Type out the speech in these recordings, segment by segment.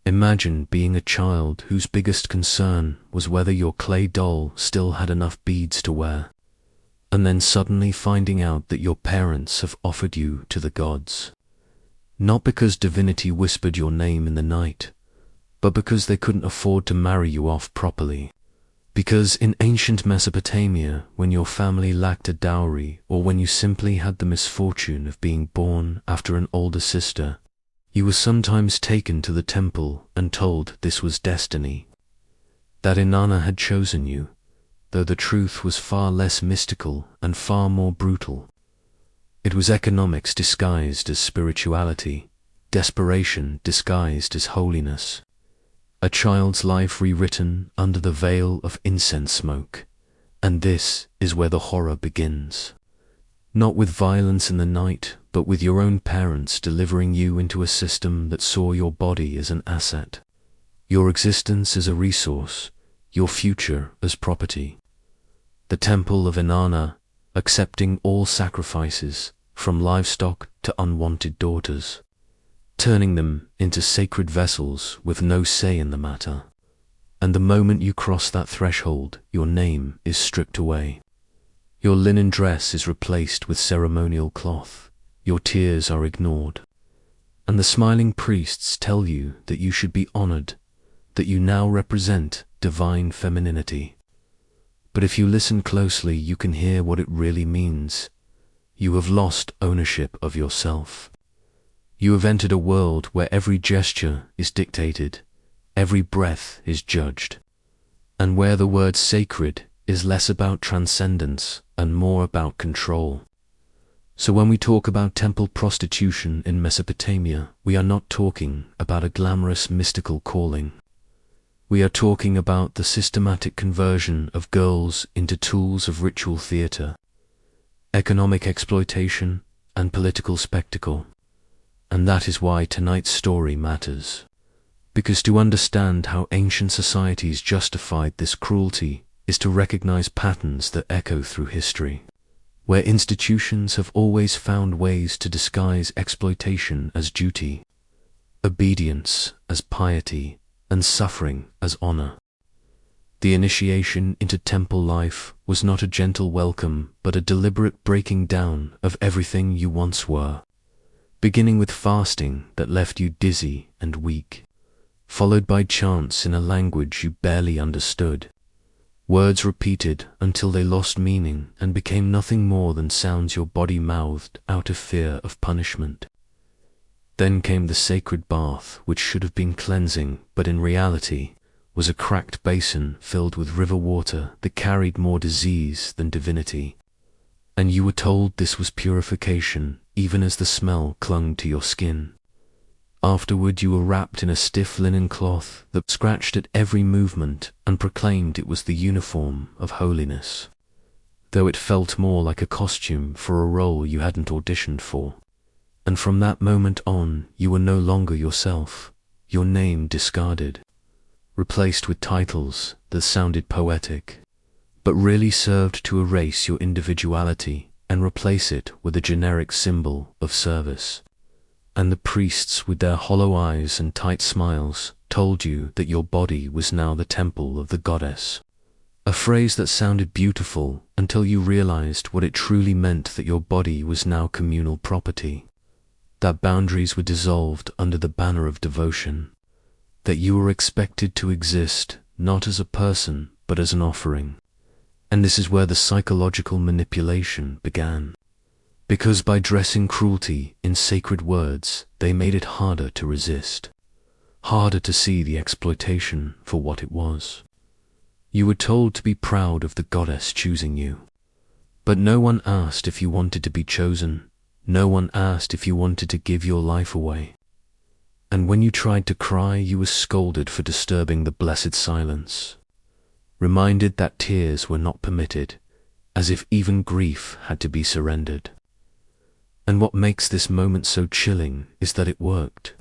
Imagine being a child whose biggest concern was whether your clay doll still had enough beads to wear, and then suddenly finding out that your parents have offered you to the gods. Not because divinity whispered your name in the night, but because they couldn't afford to marry you off properly. Because in ancient Mesopotamia, when your family lacked a dowry, or when you simply had the misfortune of being born after an older sister, you were sometimes taken to the temple and told this was destiny, that Inanna had chosen you, though the truth was far less mystical and far more brutal. It was economics disguised as spirituality, desperation disguised as holiness, a child's life rewritten under the veil of incense smoke. And this is where the horror begins. Not with violence in the night, but with your own parents delivering you into a system that saw your body as an asset, your existence as a resource, your future as property. The temple of Inanna, accepting all sacrifices, from livestock to unwanted daughters, turning them into sacred vessels with no say in the matter. And the moment you cross that threshold, your name is stripped away. Your linen dress is replaced with ceremonial cloth, your tears are ignored, and the smiling priests tell you that you should be honored, that you now represent divine femininity. But if you listen closely, you can hear what it really means. You have lost ownership of yourself. You have entered a world where every gesture is dictated, every breath is judged, and where the word sacred is less about transcendence and more about control. So when we talk about temple prostitution in Mesopotamia, we are not talking about a glamorous mystical calling. We are talking about the systematic conversion of girls into tools of ritual theater, economic exploitation, and political spectacle. And that is why tonight's story matters. Because to understand how ancient societies justified this cruelty is to recognize patterns that echo through history, where institutions have always found ways to disguise exploitation as duty, obedience as piety, and suffering as honor. The initiation into temple life was not a gentle welcome, but a deliberate breaking down of everything you once were, beginning with fasting that left you dizzy and weak, followed by chants in a language you barely understood, words repeated until they lost meaning and became nothing more than sounds your body mouthed out of fear of punishment. Then came the sacred bath, which should have been cleansing, but in reality was a cracked basin filled with river water that carried more disease than divinity. And you were told this was purification, even as the smell clung to your skin. Afterward you were wrapped in a stiff linen cloth that scratched at every movement and proclaimed it was the uniform of holiness, though it felt more like a costume for a role you hadn't auditioned for. And from that moment on, you were no longer yourself, your name discarded, replaced with titles that sounded poetic, but really served to erase your individuality and replace it with a generic symbol of service. And the priests, with their hollow eyes and tight smiles, told you that your body was now the temple of the goddess, a phrase that sounded beautiful until you realized what it truly meant, that your body was now communal property, that boundaries were dissolved under the banner of devotion, that you were expected to exist not as a person but as an offering. And this is where the psychological manipulation began. Because by dressing cruelty in sacred words, they made it harder to resist, harder to see the exploitation for what it was. You were told to be proud of the goddess choosing you, but no one asked if you wanted to be chosen, no one asked if you wanted to give your life away. And when you tried to cry, you were scolded for disturbing the blessed silence, reminded that tears were not permitted, as if even grief had to be surrendered. And what makes this moment so chilling is that it worked.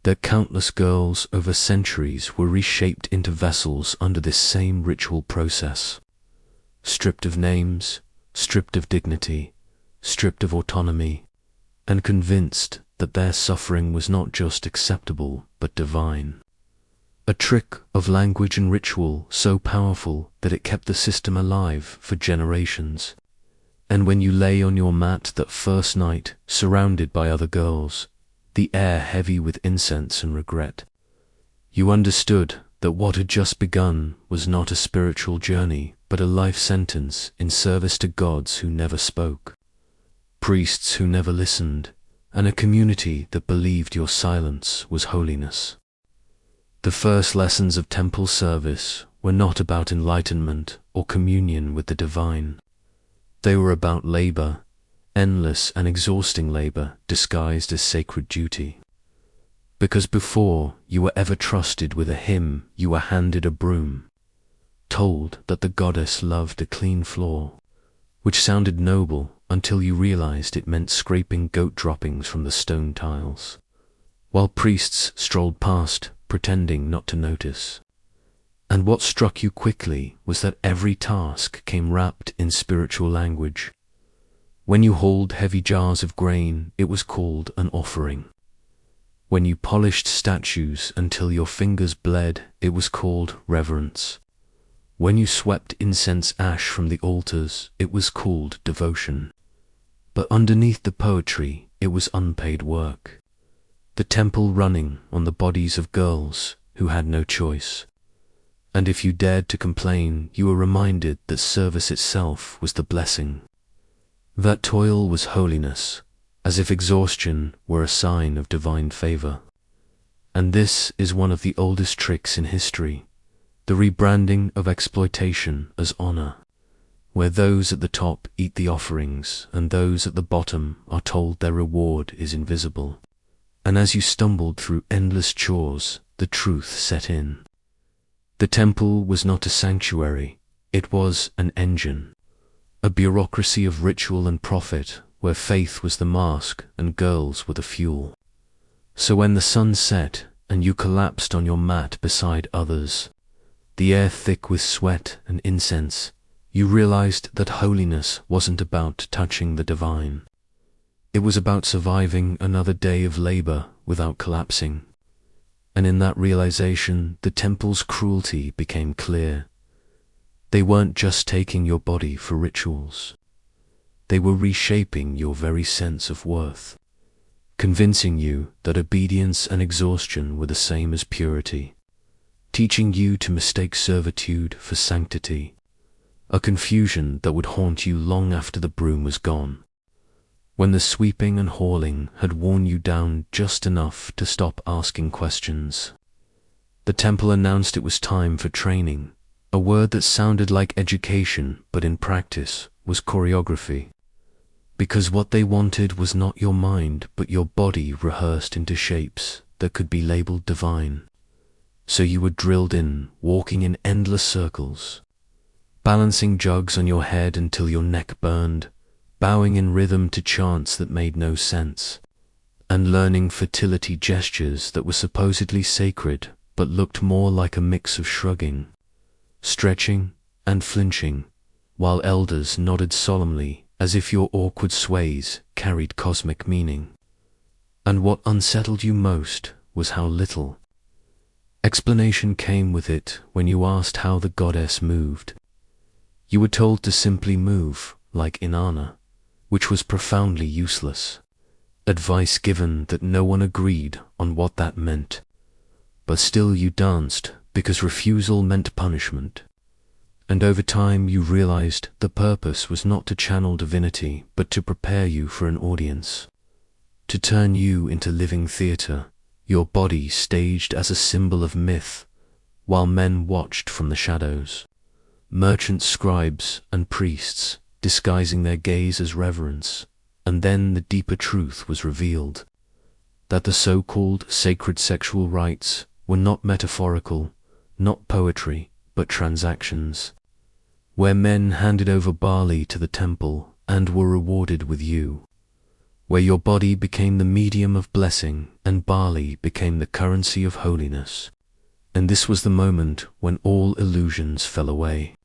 That countless girls over centuries were reshaped into vessels under this same ritual process, stripped of names, stripped of dignity, stripped of autonomy, and convinced that their suffering was not just acceptable but divine. a trick of language and ritual so powerful that it kept the system alive for generations. And when you lay on your mat that first night, surrounded by other girls, the air heavy with incense and regret, you understood that what had just begun was not a spiritual journey, but a life sentence in service to gods who never spoke, priests who never listened, and a community that believed your silence was holiness. The first lessons of temple service were not about enlightenment or communion with the divine. They were about labor, endless and exhausting labor disguised as sacred duty. Because before you were ever trusted with a hymn, you were handed a broom, told that the goddess loved a clean floor, which sounded noble until you realized it meant scraping goat droppings from the stone tiles, while priests strolled past, pretending not to notice. And what struck you quickly was that every task came wrapped in spiritual language. When you hauled heavy jars of grain, it was called an offering. When you polished statues until your fingers bled, it was called reverence. When you swept incense ash from the altars, it was called devotion. But underneath the poetry, it was unpaid work. The temple running on the bodies of girls who had no choice. And if you dared to complain, you were reminded that service itself was the blessing. That toil was holiness, as if exhaustion were a sign of divine favor. And this is one of the oldest tricks in history, the rebranding of exploitation as honor, where those at the top eat the offerings and those at the bottom are told their reward is invisible. And as you stumbled through endless chores, the truth set in. The temple was not a sanctuary, it was an engine, a bureaucracy of ritual and profit, where faith was the mask and girls were the fuel. So when the sun set and you collapsed on your mat beside others, the air thick with sweat and incense, you realized that holiness wasn't about touching the divine. It was about surviving another day of labor without collapsing. And in that realization, the temple's cruelty became clear. They weren't just taking your body for rituals. They were reshaping your very sense of worth, convincing you that obedience and exhaustion were the same as purity, teaching you to mistake servitude for sanctity, a confusion that would haunt you long after the broom was gone, when the sweeping and hauling had worn you down just enough to stop asking questions. The temple announced it was time for training, a word that sounded like education but in practice was choreography. Because what they wanted was not your mind but your body rehearsed into shapes that could be labeled divine. So you were drilled in, walking in endless circles, balancing jugs on your head until your neck burned, bowing in rhythm to chants that made no sense, and learning fertility gestures that were supposedly sacred but looked more like a mix of shrugging, stretching, and flinching, while elders nodded solemnly as if your awkward sways carried cosmic meaning. And what unsettled you most was how little explanation came with it when you asked how the goddess moved. You were told to simply move, like Inanna, which was profoundly useless, advice given that no one agreed on what that meant. But still you danced because refusal meant punishment. And over time you realized the purpose was not to channel divinity, but to prepare you for an audience, to turn you into living theater, your body staged as a symbol of myth, while men watched from the shadows, merchants, scribes, and priests, disguising their gaze as reverence. And then the deeper truth was revealed, that the so-called sacred sexual rites were not metaphorical, not poetry, but transactions, where men handed over barley to the temple and were rewarded with you, where your body became the medium of blessing and barley became the currency of holiness. And this was the moment when all illusions fell away,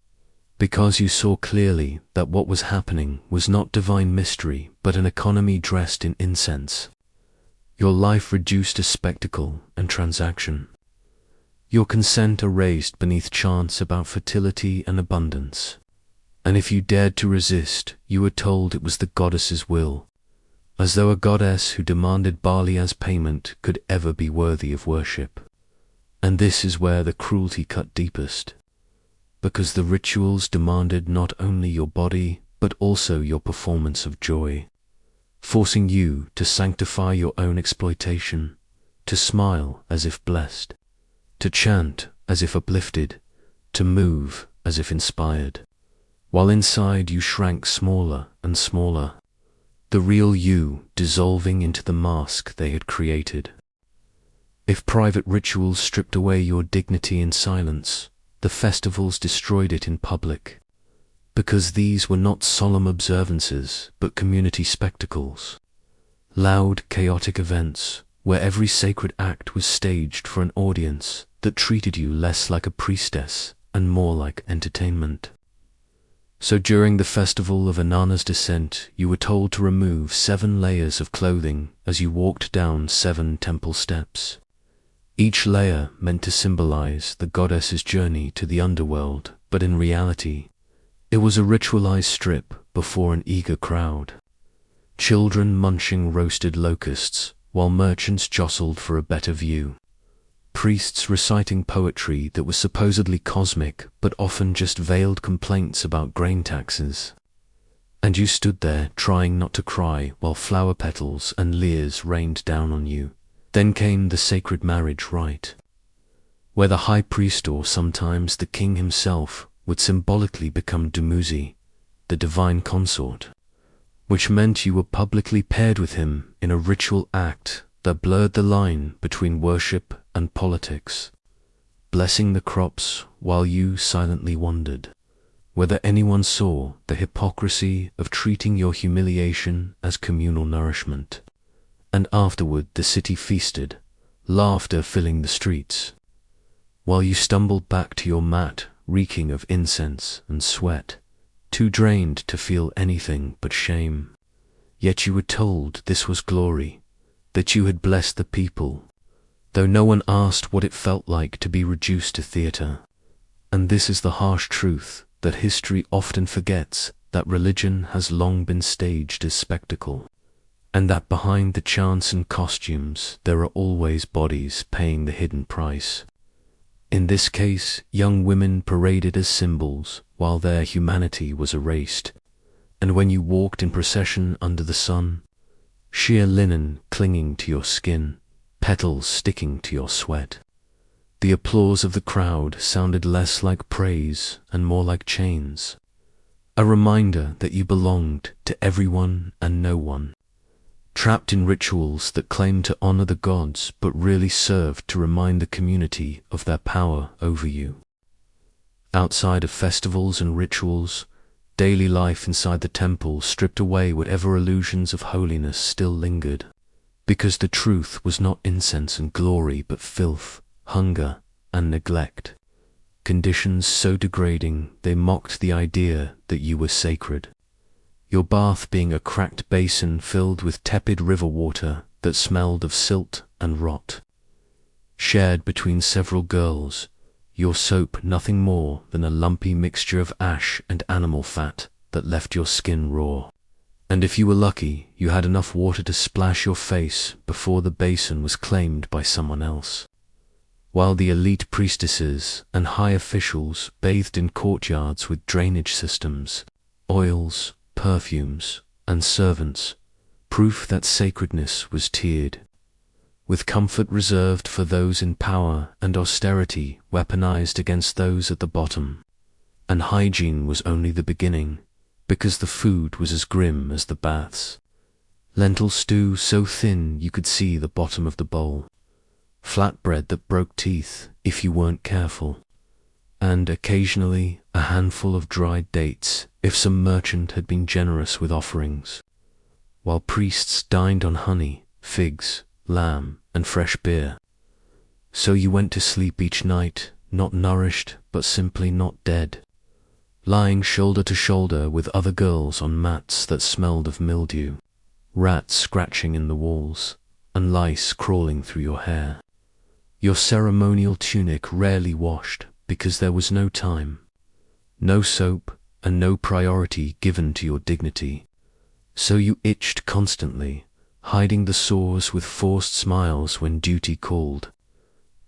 because you saw clearly that what was happening was not divine mystery but an economy dressed in incense. Your life reduced to spectacle and transaction. Your consent erased beneath chants about fertility and abundance. And if you dared to resist, you were told it was the goddess's will, as though a goddess who demanded barley as payment could ever be worthy of worship. And this is where the cruelty cut deepest, because the rituals demanded not only your body, but also your performance of joy, forcing you to sanctify your own exploitation, to smile as if blessed, to chant as if uplifted, to move as if inspired, while inside you shrank smaller and smaller, the real you dissolving into the mask they had created. If private rituals stripped away your dignity in silence, the festivals destroyed it in public, because these were not solemn observances but community spectacles, loud, chaotic events where every sacred act was staged for an audience that treated you less like a priestess and more like entertainment. So during the festival of Inanna's descent, you were told to remove 7 layers of clothing as you walked down 7 temple steps, each layer meant to symbolize the goddess's journey to the underworld, but in reality, it was a ritualized strip before an eager crowd. Children munching roasted locusts, while merchants jostled for a better view. Priests reciting poetry that was supposedly cosmic, but often just veiled complaints about grain taxes. And you stood there trying not to cry while flower petals and leers rained down on you. Then came the sacred marriage rite, where the high priest or sometimes the king himself would symbolically become Dumuzi, the divine consort, which meant you were publicly paired with him in a ritual act that blurred the line between worship and politics, blessing the crops while you silently wondered whether anyone saw the hypocrisy of treating your humiliation as communal nourishment. And afterward the city feasted, laughter filling the streets, while you stumbled back to your mat reeking of incense and sweat, too drained to feel anything but shame. Yet you were told this was glory, that you had blessed the people, though no one asked what it felt like to be reduced to theater. And this is the harsh truth that history often forgets, that religion has long been staged as spectacle, and that behind the chants and costumes there are always bodies paying the hidden price. In this case, young women paraded as symbols while their humanity was erased, and when you walked in procession under the sun, sheer linen clinging to your skin, petals sticking to your sweat, the applause of the crowd sounded less like praise and more like chains, a reminder that you belonged to everyone and no one, trapped in rituals that claimed to honor the gods but really served to remind the community of their power over you. Outside of festivals and rituals, daily life inside the temple stripped away whatever illusions of holiness still lingered, because the truth was not incense and glory but filth, hunger, and neglect, conditions so degrading they mocked the idea that you were sacred. Your bath being a cracked basin filled with tepid river water that smelled of silt and rot, shared between several girls, your soap nothing more than a lumpy mixture of ash and animal fat that left your skin raw. And if you were lucky, you had enough water to splash your face before the basin was claimed by someone else, while the elite priestesses and high officials bathed in courtyards with drainage systems, oils, perfumes, and servants, proof that sacredness was tiered, with comfort reserved for those in power and austerity weaponized against those at the bottom. And hygiene was only the beginning, because the food was as grim as the baths. Lentil stew so thin you could see the bottom of the bowl, flatbread that broke teeth if you weren't careful, and occasionally a handful of dried dates if some merchant had been generous with offerings, while priests dined on honey, figs, lamb, and fresh beer. So you went to sleep each night, not nourished but simply not dead, lying shoulder to shoulder with other girls on mats that smelled of mildew, rats scratching in the walls, and lice crawling through your hair. Your ceremonial tunic rarely washed because there was no time, no soap, and no priority given to your dignity. So you itched constantly, hiding the sores with forced smiles when duty called.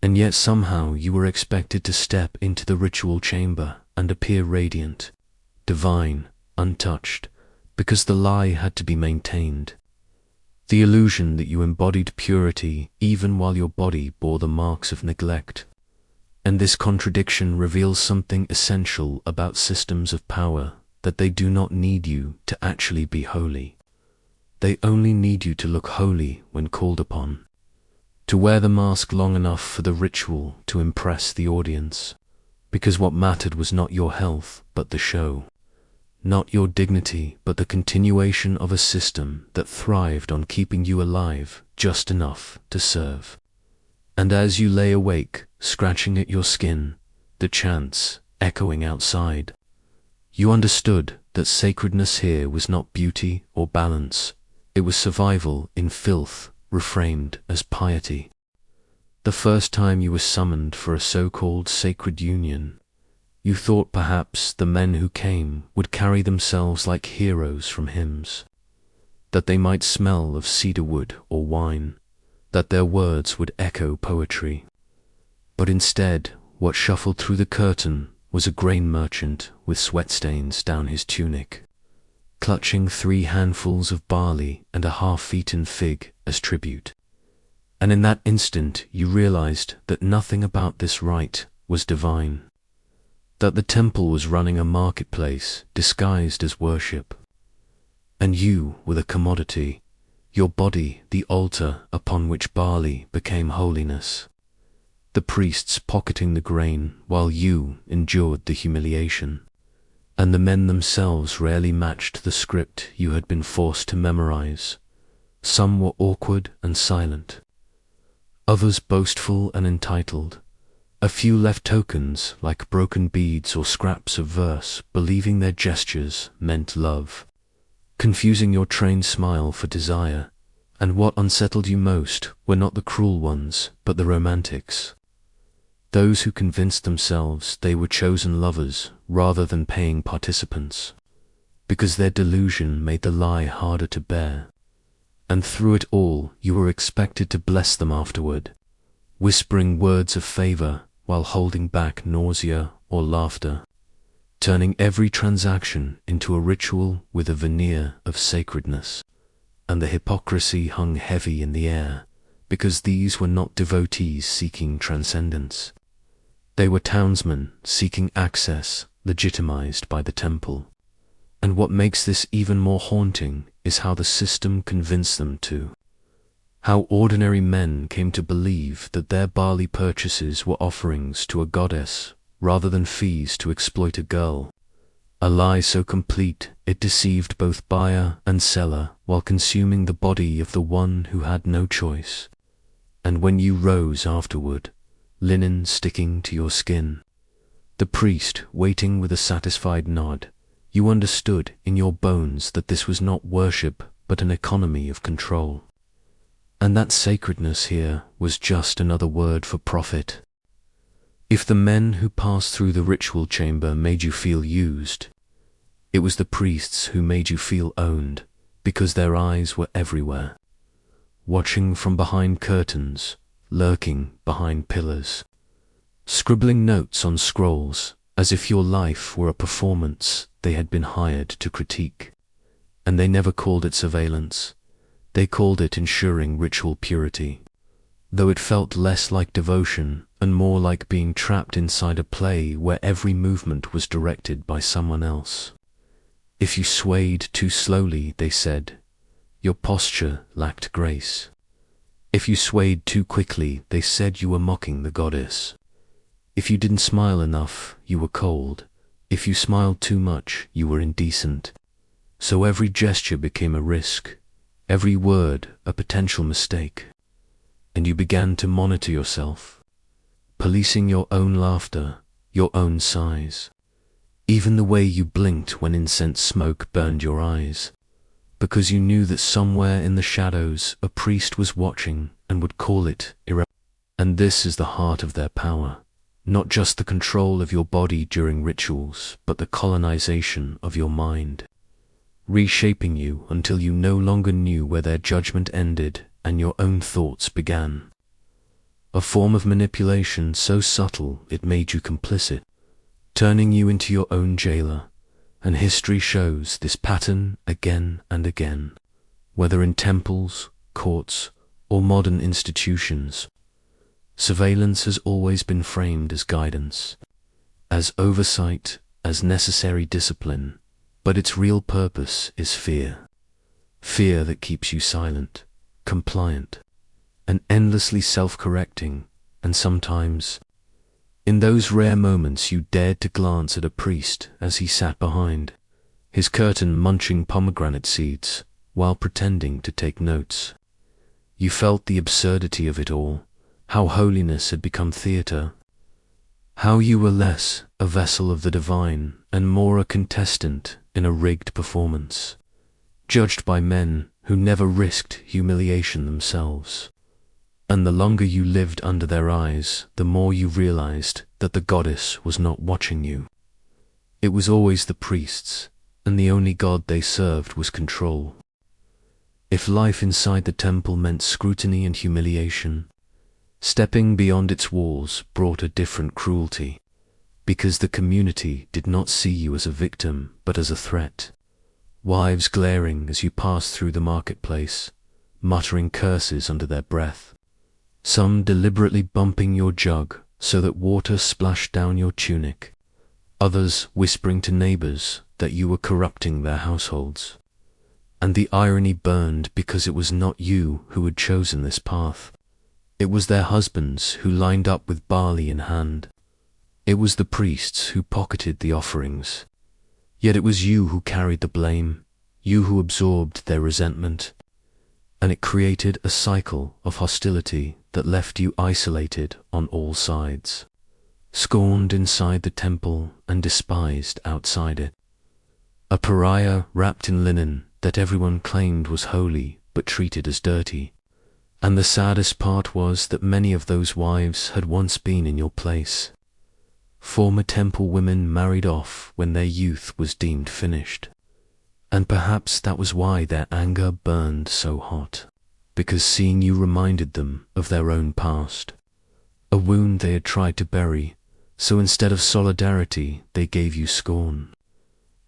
And yet somehow you were expected to step into the ritual chamber and appear radiant, divine, untouched, because the lie had to be maintained. The illusion that you embodied purity even while your body bore the marks of neglect. And this contradiction reveals something essential about systems of power, that they do not need you to actually be holy. They only need you to look holy when called upon, to wear the mask long enough for the ritual to impress the audience, because what mattered was not your health but the show, not your dignity but the continuation of a system that thrived on keeping you alive just enough to serve. And as you lay awake, scratching at your skin, the chants echoing outside, you understood that sacredness here was not beauty or balance, it was survival in filth reframed as piety. The first time you were summoned for a so-called sacred union, you thought perhaps the men who came would carry themselves like heroes from hymns, that they might smell of cedar wood or wine, that their words would echo poetry. But instead, what shuffled through the curtain was a grain merchant with sweat stains down his tunic, clutching 3 handfuls of barley and a half-eaten fig as tribute. And in that instant you realized that nothing about this rite was divine, that the temple was running a marketplace disguised as worship. And you were the commodity, your body the altar upon which barley became holiness, the priests pocketing the grain while you endured the humiliation. And the men themselves rarely matched the script you had been forced to memorize. Some were awkward and silent, others boastful and entitled. A few left tokens like broken beads or scraps of verse, believing their gestures meant love, confusing your trained smile for desire. And what unsettled you most were not the cruel ones, but the romantics, those who convinced themselves they were chosen lovers rather than paying participants, because their delusion made the lie harder to bear. And through it all you were expected to bless them afterward, whispering words of favor while holding back nausea or laughter, turning every transaction into a ritual with a veneer of sacredness. And the hypocrisy hung heavy in the air, because these were not devotees seeking transcendence. They were townsmen seeking access, legitimized by the temple. And what makes this even more haunting is how the system convinced them to. How ordinary men came to believe that their barley purchases were offerings to a goddess rather than fees to exploit a girl. A lie so complete it deceived both buyer and seller while consuming the body of the one who had no choice. And when you rose afterward, linen sticking to your skin, the priest waiting with a satisfied nod, you understood in your bones that this was not worship but an economy of control. And that sacredness here was just another word for profit. If the men who passed through the ritual chamber made you feel used, it was the priests who made you feel owned, because their eyes were everywhere, watching from behind curtains, lurking behind pillars, scribbling notes on scrolls as if your life were a performance they had been hired to critique. And they never called it surveillance, they called it ensuring ritual purity, though it felt less like devotion and more like being trapped inside a play where every movement was directed by someone else. If you swayed too slowly, they said, your posture lacked grace. If you swayed too quickly, they said you were mocking the goddess. If you didn't smile enough, you were cold. If you smiled too much, you were indecent. So every gesture became a risk, every word a potential mistake. And you began to monitor yourself, policing your own laughter, your own sighs, even the way you blinked when incense smoke burned your eyes, because you knew that somewhere in the shadows a priest was watching and would call it irreverent. And this is the heart of their power, not just the control of your body during rituals, but the colonization of your mind, reshaping you until you no longer knew where their judgment ended and your own thoughts began. A form of manipulation so subtle it made you complicit, turning you into your own jailer, and history shows this pattern again and again, whether in temples, courts, or modern institutions. Surveillance has always been framed as guidance, as oversight, as necessary discipline, but its real purpose is fear. Fear that keeps you silent, compliant, and endlessly self-correcting, and sometimes, in those rare moments you dared to glance at a priest as he sat behind his curtain munching pomegranate seeds while pretending to take notes. You felt the absurdity of it all, how holiness had become theater, how you were less a vessel of the divine and more a contestant in a rigged performance, judged by men who never risked humiliation themselves. And the longer you lived under their eyes, the more you realized that the goddess was not watching you. It was always the priests, and the only god they served was control. If life inside the temple meant scrutiny and humiliation, stepping beyond its walls brought a different cruelty, because the community did not see you as a victim but as a threat. Wives glaring as you passed through the marketplace, muttering curses under their breath, some deliberately bumping your jug so that water splashed down your tunic, others whispering to neighbors that you were corrupting their households. And the irony burned because it was not you who had chosen this path. It was their husbands who lined up with barley in hand. It was the priests who pocketed the offerings. Yet it was you who carried the blame, you who absorbed their resentment. And it created a cycle of hostility that left you isolated on all sides, scorned inside the temple and despised outside it. A pariah wrapped in linen that everyone claimed was holy but treated as dirty. And the saddest part was that many of those wives had once been in your place. Former temple women married off when their youth was deemed finished. And perhaps that was why their anger burned so hot, because seeing you reminded them of their own past, a wound they had tried to bury, so instead of solidarity they gave you scorn.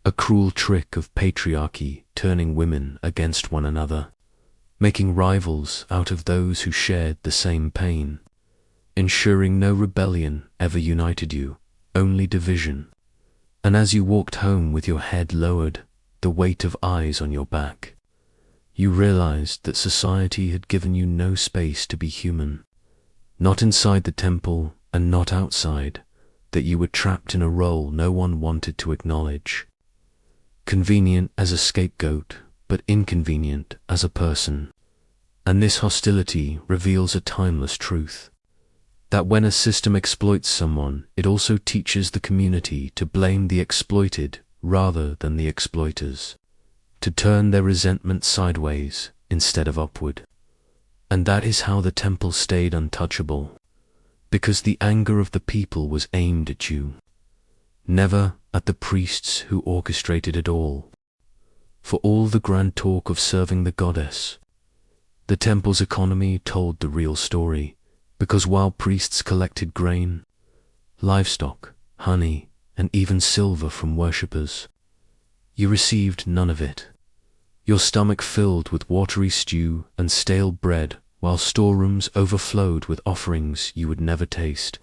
A cruel trick of patriarchy turning women against one another, making rivals out of those who shared the same pain, ensuring no rebellion ever united you, only division. And as you walked home with your head lowered, the weight of eyes on your back, you realized that society had given you no space to be human, not inside the temple and not outside, that you were trapped in a role no one wanted to acknowledge. Convenient as a scapegoat, but inconvenient as a person. And this hostility reveals a timeless truth, that when a system exploits someone, it also teaches the community to blame the exploited rather than the exploiters, to turn their resentment sideways instead of upward. And that is how the temple stayed untouchable, because the anger of the people was aimed at you, never at the priests who orchestrated it all. For all the grand talk of serving the goddess, the temple's economy told the real story, because while priests collected grain, livestock, honey, and even silver from worshippers, you received none of it. Your stomach filled with watery stew and stale bread, while storerooms overflowed with offerings you would never taste.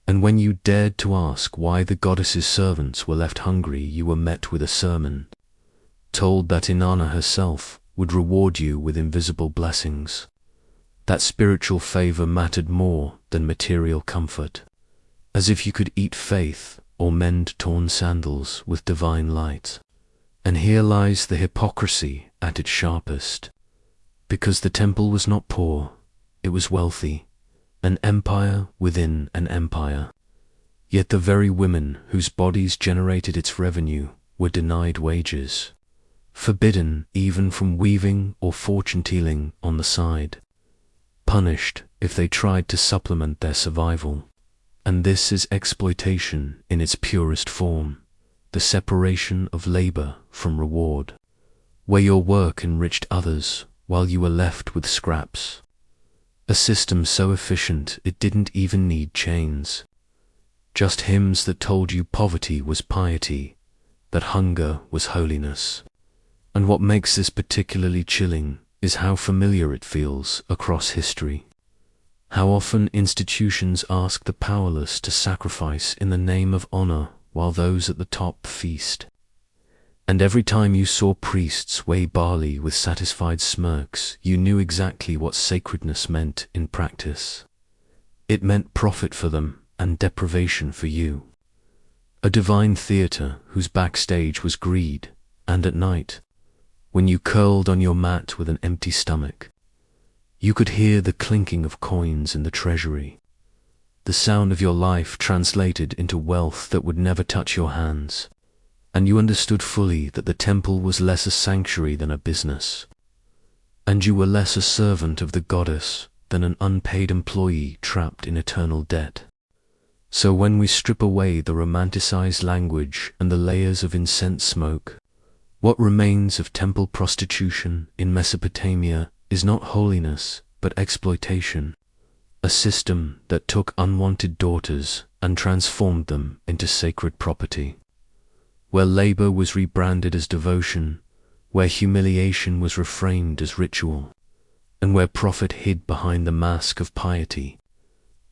And when you dared to ask why the goddess's servants were left hungry, you were met with a sermon, told that Inanna herself would reward you with invisible blessings, that spiritual favor mattered more than material comfort, as if you could eat faith or mend torn sandals with divine light. And here lies the hypocrisy at its sharpest, because the temple was not poor, it was wealthy, an empire within an empire. Yet the very women whose bodies generated its revenue were denied wages, forbidden even from weaving or fortune-telling on the side, punished if they tried to supplement their survival. And this is exploitation in its purest form, the separation of labor from reward, where your work enriched others while you were left with scraps. A system so efficient it didn't even need chains. Just hymns that told you poverty was piety, that hunger was holiness. And what makes this particularly chilling is how familiar it feels across history. How often institutions ask the powerless to sacrifice in the name of honor while those at the top feast. And every time you saw priests weigh barley with satisfied smirks, you knew exactly what sacredness meant in practice. It meant profit for them and deprivation for you. A divine theater whose backstage was greed, and at night, when you curled on your mat with an empty stomach, you could hear the clinking of coins in the treasury, the sound of your life translated into wealth that would never touch your hands, and you understood fully that the temple was less a sanctuary than a business, and you were less a servant of the goddess than an unpaid employee trapped in eternal debt. So when we strip away the romanticized language and the layers of incense smoke, what remains of temple prostitution in Mesopotamia is not holiness, but exploitation, a system that took unwanted daughters and transformed them into sacred property, where labor was rebranded as devotion, where humiliation was reframed as ritual, and where profit hid behind the mask of piety.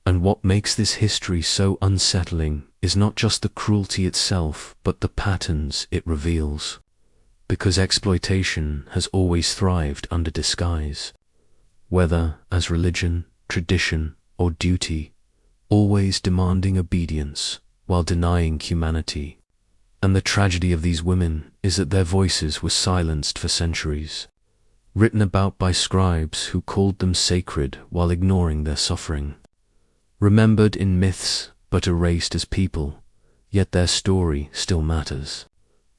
And what makes this history so unsettling is not just the cruelty itself, but the patterns it reveals. Because exploitation has always thrived under disguise, whether as religion, tradition, or duty, always demanding obedience while denying humanity. And the tragedy of these women is that their voices were silenced for centuries, written about by scribes who called them sacred while ignoring their suffering. Remembered in myths but erased as people, yet their story still matters,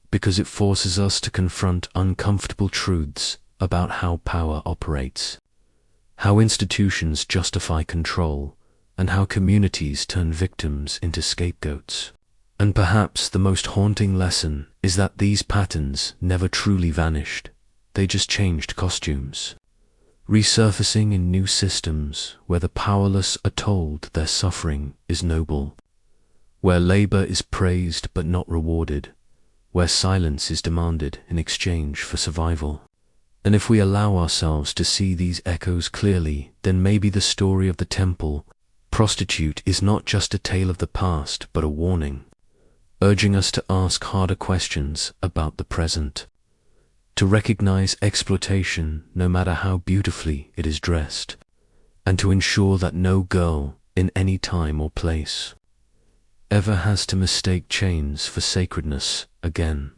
because it forces us to confront uncomfortable truths about how power operates, how institutions justify control, and how communities turn victims into scapegoats. And perhaps the most haunting lesson is that these patterns never truly vanished, they just changed costumes, resurfacing in new systems where the powerless are told their suffering is noble, where labor is praised but not rewarded, where silence is demanded in exchange for survival. And if we allow ourselves to see these echoes clearly, then maybe the story of the temple prostitute is not just a tale of the past, but a warning, urging us to ask harder questions about the present, to recognize exploitation no matter how beautifully it is dressed, and to ensure that no girl in any time or place ever has to mistake chains for sacredness again.